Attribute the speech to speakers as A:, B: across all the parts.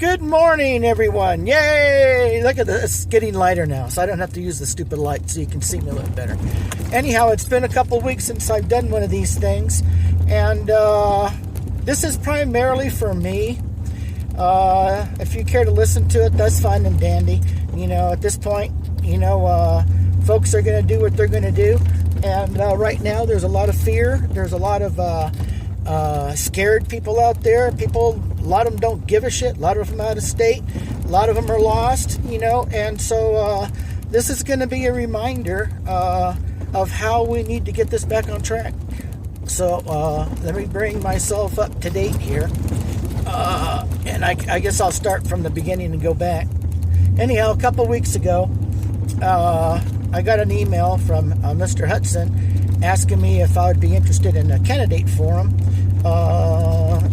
A: Good morning, everyone. Yay! Look at this. It's getting lighter now, so I don't have to use the stupid light so you can see me a little better. Anyhow, it's been a couple weeks since I've done one of these things, and this is primarily for me. If you care to listen to it, that's fine and dandy. You know, at this point, folks are going to do what they're going to do, and right now there's a lot of fear. There's a lot of scared people out there. A lot of them don't give a shit. A lot of them out of state. A lot of them are lost, and so this is going to be a reminder of how we need to get this back on track. So let me bring myself up to date here. And I guess I'll start from the beginning and go back. Anyhow, a couple weeks ago, I got an email from Mr. Hudson asking me if I would be interested in a candidate forum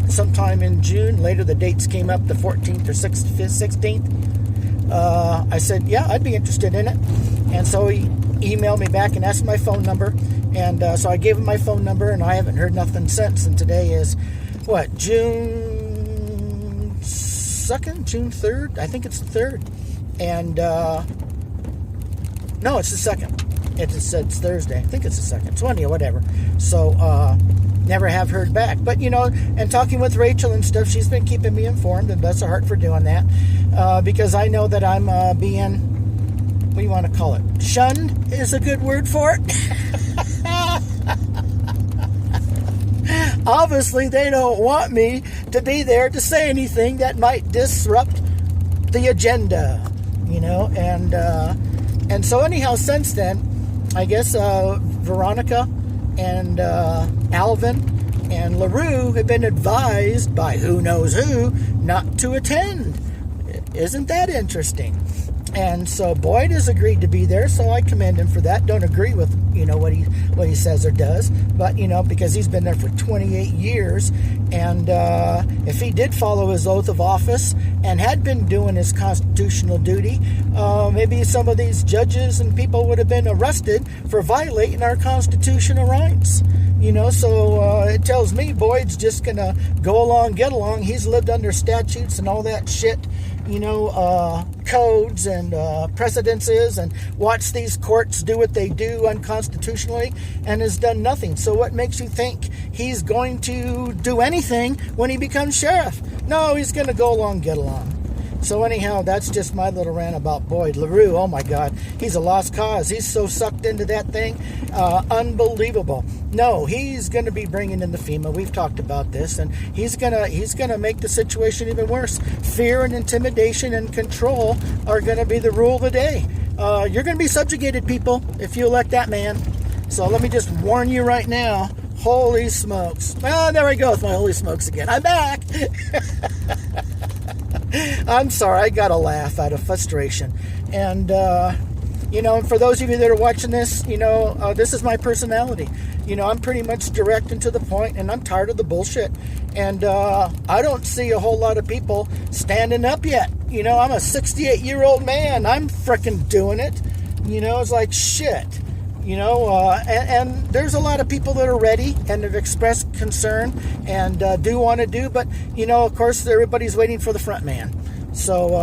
A: sometime in June. Later, the dates came up, the 14th or 16th. I said, yeah, I'd be interested in it. And so he emailed me back and asked my phone number. And so I gave him my phone number, and I haven't heard nothing since. And today is, June 2nd? June 3rd? I think it's the 3rd. And, no, it's the 2nd. It's Thursday. I think it's the 2nd. So anyhow, whatever. So, never have heard back. But, and talking with Rachel and stuff, she's been keeping me informed, and bless her heart for doing that. Because I know that I'm being, what do you want to call it? Shunned is a good word for it. Obviously, they don't want me to be there to say anything that might disrupt the agenda, and so anyhow, since then, I guess Veronica and Alvin and Roux have been advised by who knows who not to attend. Isn't that interesting? And so Boyd has agreed to be there, so I commend him for that. Don't agree with what he says or does, but because he's been there for 28 years, and if he did follow his oath of office and had been doing his constitutional duty, maybe some of these judges and people would have been arrested for violating our constitutional rights. So it tells me Boyd's just gonna go along, get along. He's lived under statutes and all that shit, codes and precedences, and watch these courts do what they do unconstitutionally, and has done nothing. So what makes you think he's going to do anything when he becomes sheriff? No, he's going to go along, get along. So anyhow, that's just my little rant about Boyd. Roux, oh my God, he's a lost cause. He's so sucked into that thing, unbelievable. No, he's going to be bringing in the FEMA. We've talked about this, and he's gonna make the situation even worse. Fear and intimidation and control are going to be the rule of the day. You're going to be subjugated, people, if you elect that man. So let me just warn you right now. Holy smokes! Well, there I go with my holy smokes again. I'm back. I'm sorry, I got a laugh out of frustration. And, and for those of you that are watching this, this is my personality. I'm pretty much direct and to the point, and I'm tired of the bullshit. And I don't see a whole lot of people standing up yet. I'm a 68-year-old man. I'm frickin' doing it. It's like shit. And there's a lot of people that are ready and have expressed concern and do want to do, but, of course, everybody's waiting for the front man. So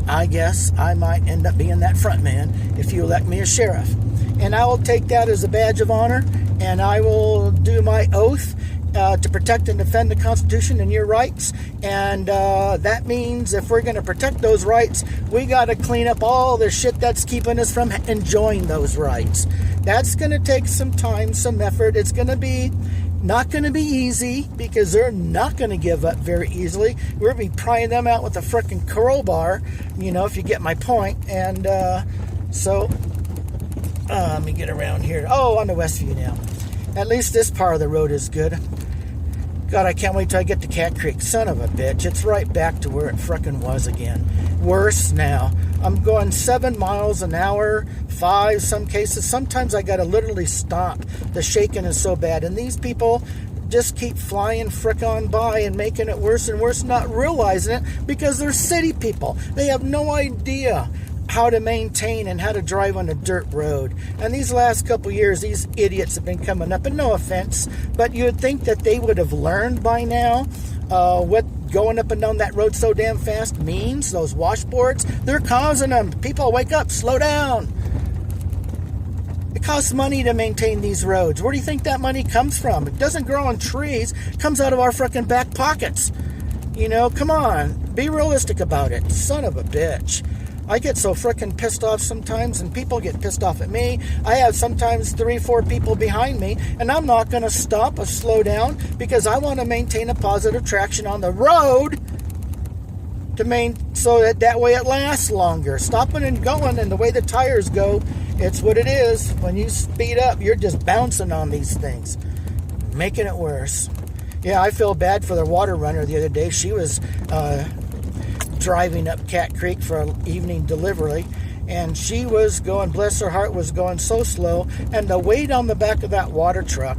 A: I guess I might end up being that front man if you elect me as sheriff. And I will take that as a badge of honor, and I will do my oath to protect and defend the Constitution and your rights. And that means if we're going to protect those rights, we got to clean up all the shit that's keeping us from enjoying those rights. That's going to take some time, some effort. It's going to be not going to be easy, because they're not going to give up very easily. We're going to be prying them out with a frickin' crowbar, if you get my point. And so let me get around here. Oh, on the Westview now. At least this part of the road is good. God, I can't wait till I get to Cat Creek. Son of a bitch. It's right back to where it frickin' was again. Worse now. I'm going 7 miles an hour, 5 some cases. Sometimes I gotta literally stop. The shaking is so bad. And these people just keep flying frickin' by and making it worse and worse, not realizing it, because they're city people. They have no idea how to maintain and how to drive on a dirt road. And these last couple years, these idiots have been coming up, and no offense, but you would think that they would have learned by now what going up and down that road so damn fast means those washboards, they're causing them. People, wake up, slow down. It costs money to maintain these roads. Where do you think that money comes from? It doesn't grow on trees. It comes out of our freaking back pockets. You know, come on. Be realistic about it. Son of a bitch. I get so freaking pissed off sometimes, and people get pissed off at me. I have sometimes 3-4 people behind me, and I'm not going to stop or slow down because I want to maintain a positive traction on the road so that way it lasts longer. Stopping and going, and the way the tires go, it's what it is. When you speed up, you're just bouncing on these things, making it worse. Yeah, I feel bad for the water runner the other day. She was driving up Cat Creek for an evening delivery, and she was going, bless her heart, was going so slow, and the weight on the back of that water truck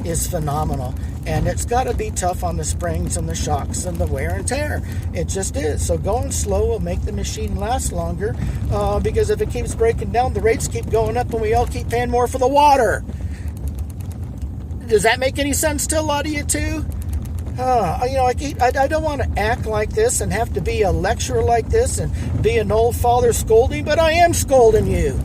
A: is phenomenal, and it's got to be tough on the springs and the shocks and the wear and tear. It just is. So going slow will make the machine last longer, because if it keeps breaking down, the rates keep going up, and we all keep paying more for the water. Does that make any sense to a lot of you too? You know, I don't want to act like this and have to be a lecturer like this and be an old father scolding, but I am scolding you.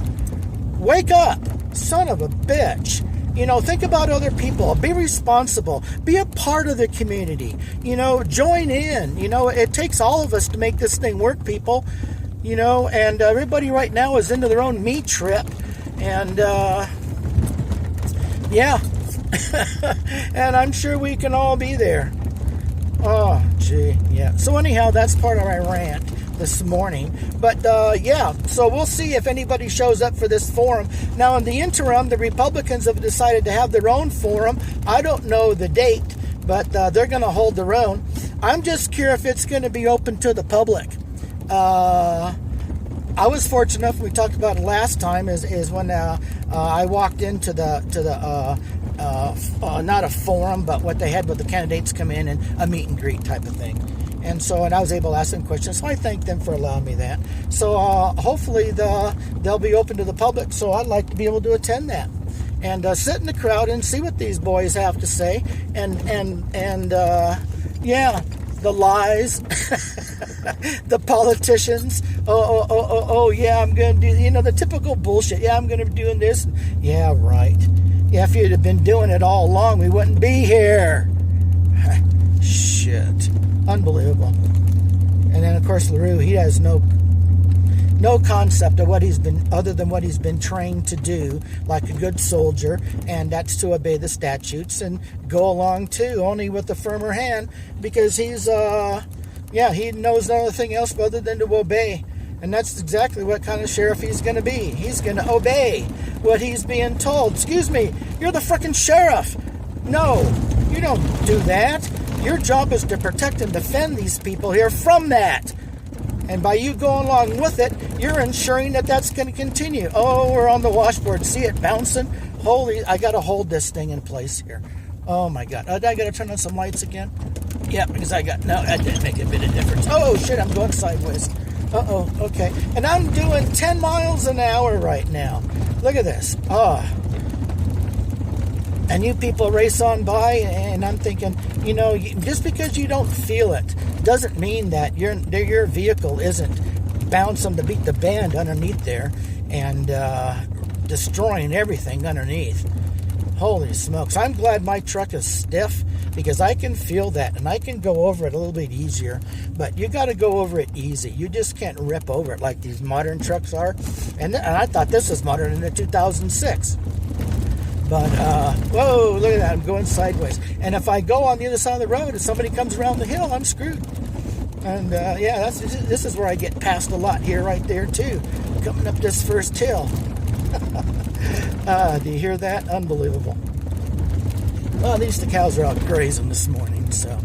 A: Wake up, son of a bitch. You know, think about other people. Be responsible. Be a part of the community. You know, join in. You know, it takes all of us to make this thing work, people. You know, and everybody right now is into their own me trip. And, yeah. And I'm sure we can all be there. Oh, gee, yeah. So anyhow, that's part of my rant this morning. But, yeah, so we'll see if anybody shows up for this forum. Now, in the interim, the Republicans have decided to have their own forum. I don't know the date, but they're going to hold their own. I'm just curious if it's going to be open to the public. I was fortunate enough, we talked about it last time, is when I walked into the not a forum, but what they had with the candidates come in and a meet and greet type of thing. And I was able to ask them questions. So I thank them for allowing me that. So hopefully they'll be open to the public. So I'd like to be able to attend that and sit in the crowd and see what these boys have to say. And yeah, the lies, the politicians. Oh, yeah, I'm going to do, you know, the typical bullshit. Yeah, I'm going to be doing this. Yeah, right. Yeah, if you'd have been doing it all along, we wouldn't be here. Shit. Unbelievable. And then, of course, Roux, he has no concept of what he's been, other than what he's been trained to do, like a good soldier, and that's to obey the statutes and go along, too, only with a firmer hand, because he's, he knows nothing else other than to obey. And that's exactly what kind of sheriff he's going to be. He's going to obey what he's being told. Excuse me, you're the frickin' sheriff. No, you don't do that. Your job is to protect and defend these people here from that. And by you going along with it, you're ensuring that that's going to continue. Oh, we're on the washboard. See it bouncing? Holy, I got to hold this thing in place here. Oh, my God. I got to turn on some lights again? Yeah, because no, that didn't make a bit of difference. Oh, shit, I'm going sideways. Uh-oh, okay. And I'm doing 10 miles an hour right now. Look at this. And you people race on by, and I'm thinking, you know, just because you don't feel it doesn't mean that your vehicle isn't bouncing to beat the band underneath there and destroying everything underneath. Holy smokes. I'm glad my truck is stiff because I can feel that and I can go over it a little bit easier. But you got to go over it easy. You just can't rip over it like these modern trucks are. And I thought this was modern in the 2006. But, whoa, look at that. I'm going sideways. And if I go on the other side of the road and somebody comes around the hill, I'm screwed. And, yeah, this is where I get passed a lot here, right there, too. Coming up this first hill. Do you hear that? Unbelievable. Well, at least the cows are out grazing this morning, so.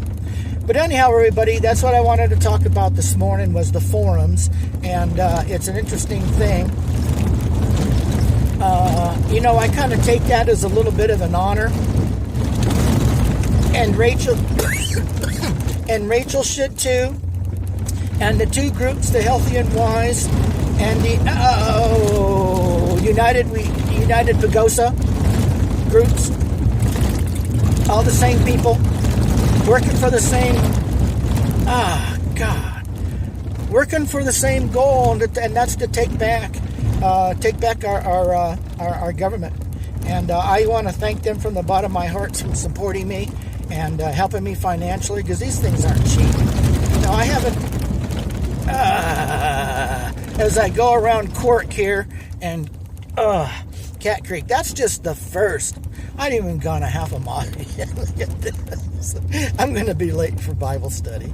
A: But anyhow, everybody, that's what I wanted to talk about this morning was the forums. And it's an interesting thing. You know, I kind of take that as a little bit of an honor. And Rachel should too. And the two groups, the Healthy and Wise and the United Pagosa groups, all the same people working for the same God. Working for the same goal, and that's to take back our government. And I want to thank them from the bottom of my heart for supporting me and helping me financially, because these things aren't cheap. I haven't, as I go around Cork here and Cat Creek, that's just the first. I ain't even gone a half a mile yet. Look at this. I'm going to be late for Bible study.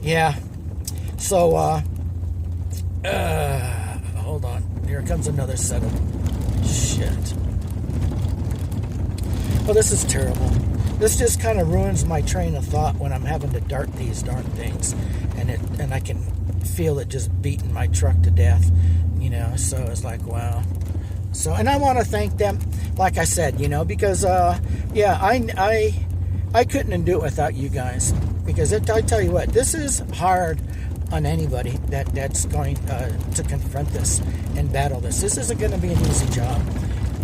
A: Yeah. So, hold on. Here comes another set of shit. Well, this is terrible. This just kind of ruins my train of thought when I'm having to dart these darn things, and I can feel it just beating my truck to death, so it's like, wow. So, and I want to thank them, like I said, because I couldn't do it without you guys, because I tell you what, this is hard on anybody that's going to confront this and battle this. This isn't going to be an easy job,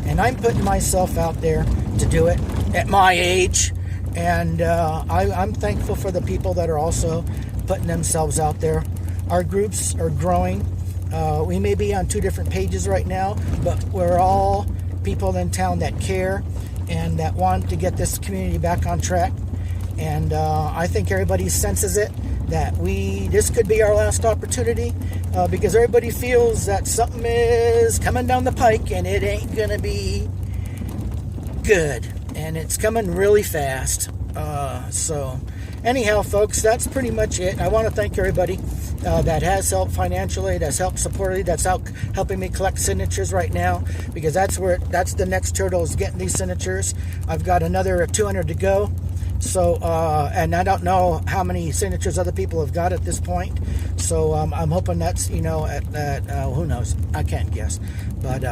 A: and I'm putting myself out there to do it at my age, and I'm thankful for the people that are also putting themselves out there. Our groups are growing. We may be on 2 different pages right now, but we're all people in town that care and that want to get this community back on track. And I think everybody senses it, that this could be our last opportunity, because everybody feels that something is coming down the pike and it ain't going to be good. And it's coming really fast. So anyhow, folks, that's pretty much it. I want to thank everybody that has helped financially, that's helped supporting, that's helping me collect signatures right now, because that's the next hurdle, is getting these signatures. I've got another 200 to go. So, and I don't know how many signatures other people have got at this point. So I'm hoping that's, at who knows? I can't guess. But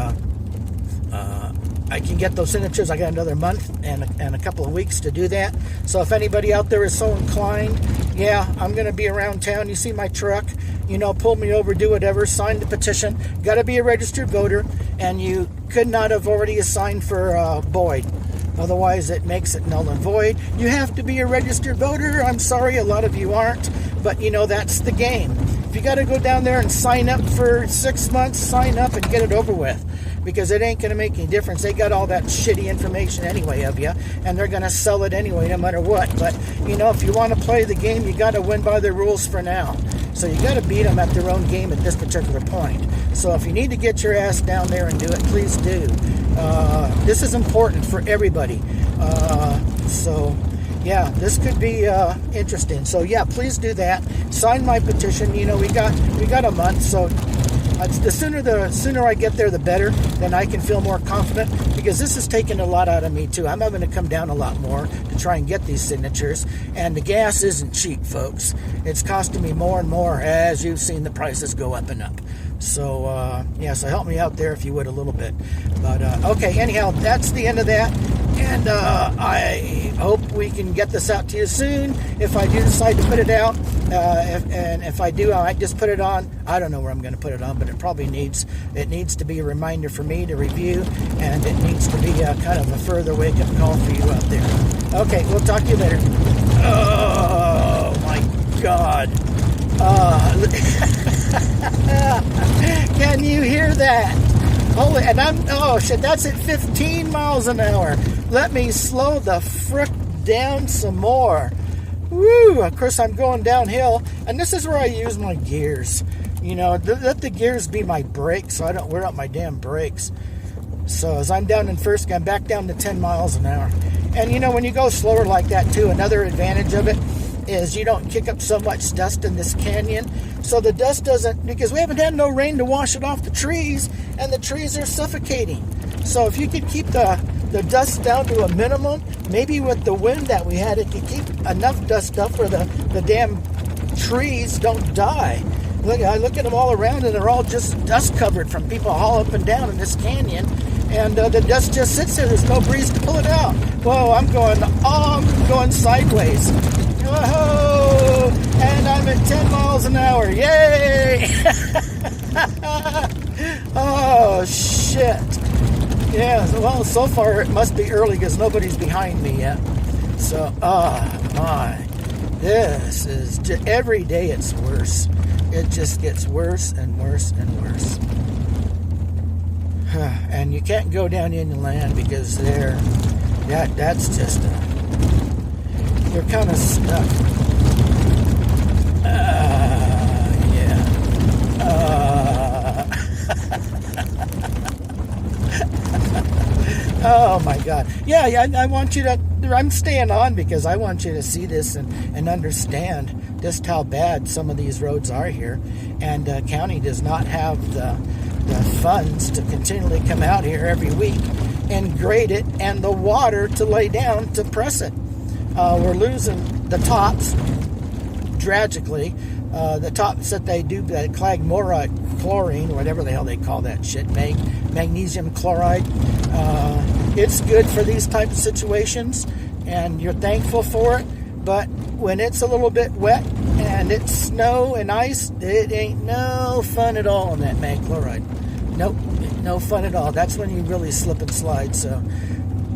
A: I can get those signatures. I got another month and a couple of weeks to do that. So if anybody out there is so inclined, yeah, I'm going to be around town. You see my truck, pull me over, do whatever, sign the petition. Got to be a registered voter, and you could not have already signed for Boyd. Otherwise, it makes it null and void. You have to be a registered voter. I'm sorry, a lot of you aren't, but that's the game. If you got to go down there and sign up for 6 months, sign up and get it over with, because it ain't going to make any difference. They got all that shitty information anyway of you, and they're going to sell it anyway no matter what. But, if you want to play the game, you got to win by the rules for now. So you got to beat them at their own game at this particular point. So if you need to get your ass down there and do it, please do. This is important for everybody. So yeah, this could be interesting. So yeah, please do that. Sign my petition. We got a month, so the sooner I get there, the better. Then I can feel more confident, because this is taking a lot out of me too. I'm having to come down a lot more to try and get these signatures, and the gas isn't cheap, folks. It's costing me more and more as you've seen the prices go up and up. So so help me out there if you would a little bit. But okay, anyhow, that's the end of that. And I hope we can get this out to you soon. If I do decide to put it out, if I do, I might just put it on. I don't know where I'm going to put it on, but it probably needs to be a reminder for me to review, and it needs to be kind of a further wake-up call for you out there. Okay, we'll talk to you later. Oh my God! Can you hear that? Holy, and that's at 15 miles an hour. Let me slow the frick down some more. Woo! Of course, I'm going downhill, and this is where I use my gears. Let the gears be my brakes, so I don't wear out my damn brakes. So as I'm down in first, I'm back down to 10 miles an hour. And when you go slower like that too, another advantage of it is you don't kick up so much dust in this canyon. So the dust doesn't, because we haven't had no rain to wash it off the trees, and the trees are suffocating. So if you could keep the dust down to a minimum, maybe with the wind that we had, it could keep enough dust up where the damn trees don't die. I look at them all around, and they're all just dust covered from people all up and down in this canyon. And the dust just sits there. There's no breeze to pull it out. Whoa, I'm going sideways. Whoa! And I'm at 10 miles an hour. Yay! Oh, shit. Yeah, well, so far it must be early because nobody's behind me yet. So, oh my, this is just, every day it's worse. It just gets worse and worse and worse. And you can't go down inland because that's just you're kind of stuck. Yeah. Oh my God. Yeah, I want you to, I'm staying on because I want you to see this and understand just how bad some of these roads are here. And county does not have the funds to continually come out here every week and grade it, and the water to lay down to press it. We're losing the tops tragically. The tops that they do, that clagmorite chlorine, whatever the hell they call that shit, magnesium chloride. It's good for these type of situations, and you're thankful for it. But when it's a little bit wet and it's snow and ice, it ain't no fun at all on that mag chloride. Nope, no fun at all. That's when you really slip and slide. So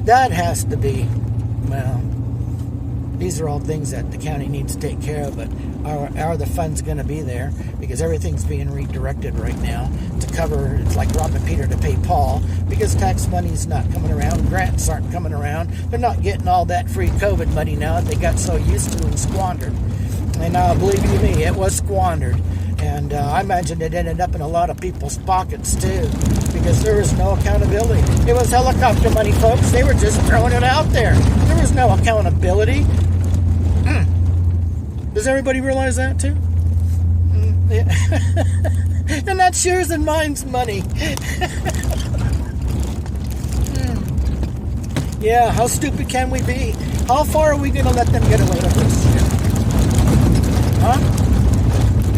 A: that has to be, well, these are all things that the county needs to take care of, but are the funds going to be there? Because everything's being redirected right now to cover, it's like robbing Peter to pay Paul, because tax money's not coming around, grants aren't coming around, they're not getting all that free COVID money now that they got so used to and squandered. And believe you me, it was squandered. And I imagine it ended up in a lot of people's pockets too, because there was no accountability. It was helicopter money, folks. They were just throwing it out there. There was no accountability. Does everybody realize that too? Yeah. And that's yours and mine's money. Yeah, how stupid can we be? How far are we going to let them get away with this shit? Huh?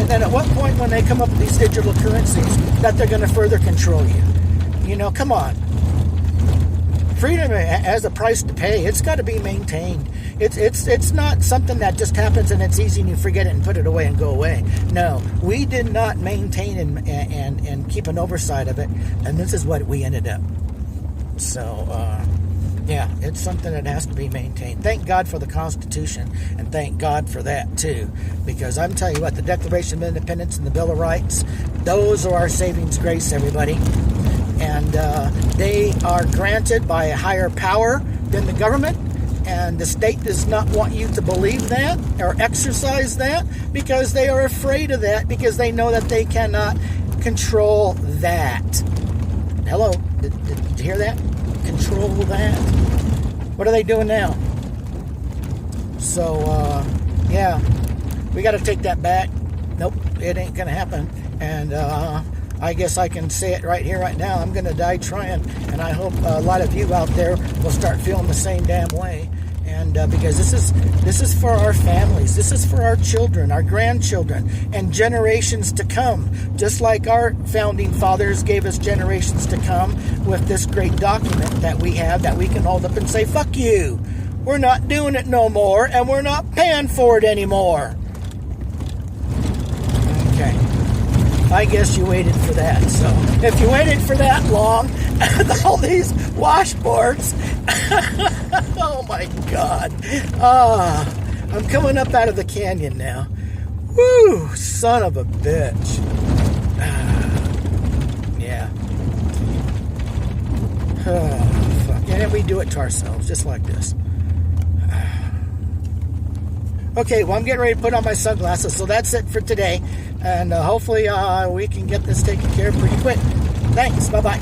A: And then at what point when they come up with these digital currencies that they're going to further control you? You know, come on. Freedom has a price to pay. It's got to be maintained. It's not something that just happens and it's easy and you forget it and put it away and go away. No, we did not maintain and keep an oversight of it, and this is what we ended up. So, yeah, it's something that has to be maintained. Thank God for the Constitution, and thank God for that too, because I'm telling you what, the Declaration of Independence and the Bill of Rights, those are our savings grace, everybody. And they are granted by a higher power than the government, and the state does not want you to believe that or exercise that, because they are afraid of that, because they know that they cannot control that. Hello, did you hear that? Control that. What are they doing now? So, yeah, we got to take that back. Nope, it ain't going to happen. And I guess I can say it right here, right now. I'm going to die trying, and I hope a lot of you out there will start feeling the same damn way. And because this is for our families, this is for our children, our grandchildren, and generations to come. Just like our founding fathers gave us generations to come with this great document that we have, that we can hold up and say, "Fuck you! We're not doing it no more, and we're not paying for it anymore." Okay. I guess you waited for that. So if you waited for that long, all these washboards, oh my God. I'm coming up out of the canyon now. Woo, son of a bitch. Yeah. Oh, fuck. And then we do it to ourselves, just like this. Okay, well, I'm getting ready to put on my sunglasses, so that's it for today. And hopefully we can get this taken care of pretty quick. Thanks. Bye-bye.